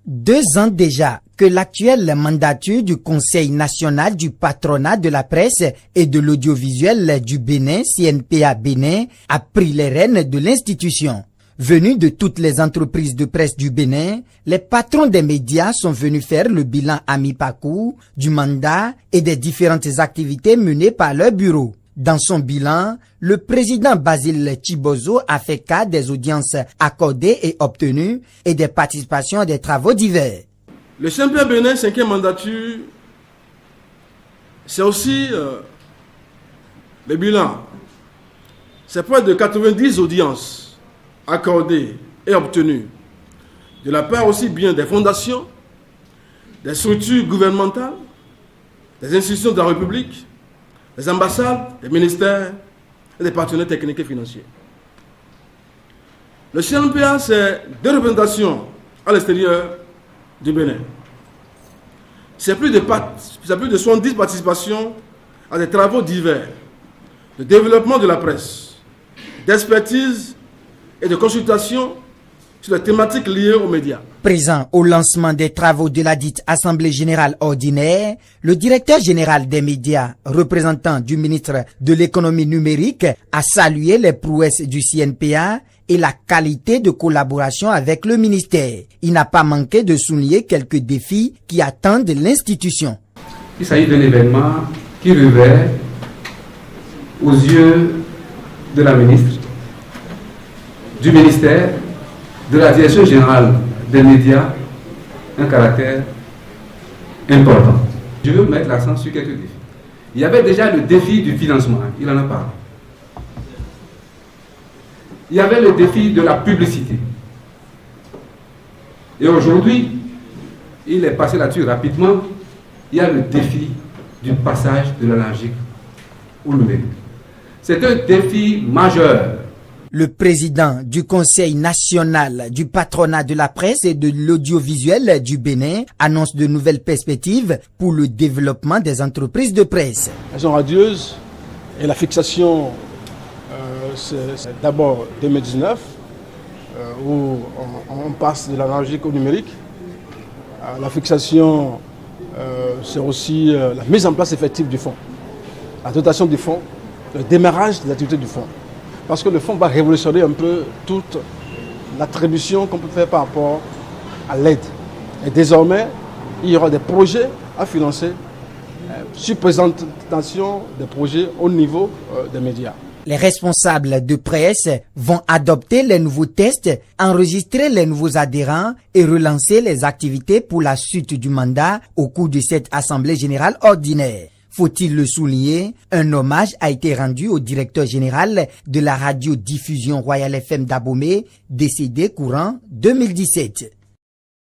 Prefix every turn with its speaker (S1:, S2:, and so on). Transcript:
S1: 2 ans déjà que l'actuelle mandature du Conseil national du patronat de la presse et de l'audiovisuel du Bénin, CNPA Bénin, a pris les rênes de l'institution. Venus de toutes les entreprises de presse du Bénin, les patrons des médias sont venus faire le bilan à mi-parcours du mandat et des différentes activités menées par leur bureau. Dans son bilan, le président Basile Chibozo a fait cas des audiences accordées et obtenues et des participations à des travaux divers.
S2: Le CNPA Bénin, 5e mandature, c'est aussi le bilan. C'est près de 90 audiences accordées et obtenues de la part aussi bien des fondations, des structures gouvernementales, des institutions de la République, des ambassades, des ministères et des partenaires techniques et financiers. Le CNPA, c'est 2 représentations à l'extérieur du Bénin. C'est plus de 70 participations à des travaux divers de développement de la presse, d'expertise et de consultation sur les thématiques liées aux médias.
S1: Présent au lancement des travaux de la dite Assemblée générale ordinaire, le directeur général des médias, représentant du ministre de l'économie numérique, a salué les prouesses du CNPA et la qualité de collaboration avec le ministère. Il n'a pas manqué de souligner quelques défis qui attendent l'institution.
S3: Il s'agit d'un événement qui revêt aux yeux de la ministre, du ministère, de la direction générale des médias, un caractère important. Je veux mettre l'accent sur quelques défis. Il y avait déjà le défi du financement, il en a parlé. Il y avait le défi de la publicité. Et aujourd'hui, il est passé là-dessus rapidement, il y a le défi du passage de l'analogique au numérique. C'est un défi majeur.
S1: Le président du Conseil national du patronat de la presse et de l'audiovisuel du Bénin annonce de nouvelles perspectives pour le développement des entreprises de presse.
S4: Elles sont radieuses et la fixation, c'est d'abord 2019, où on passe de l'analogique au numérique. La fixation, c'est aussi la mise en place effective du fonds, la dotation du fonds, le démarrage des activités du fonds. Parce que le fonds va révolutionner un peu toute l'attribution qu'on peut faire par rapport à l'aide. Et désormais, il y aura des projets à financer sur présentation des projets au niveau des médias.
S1: Les responsables de presse vont adopter les nouveaux tests, enregistrer les nouveaux adhérents et relancer les activités pour la suite du mandat au cours de cette Assemblée générale ordinaire. Faut-il le souligner, un hommage a été rendu au directeur général de la radiodiffusion Royal FM d'Abomey, décédé courant 2017.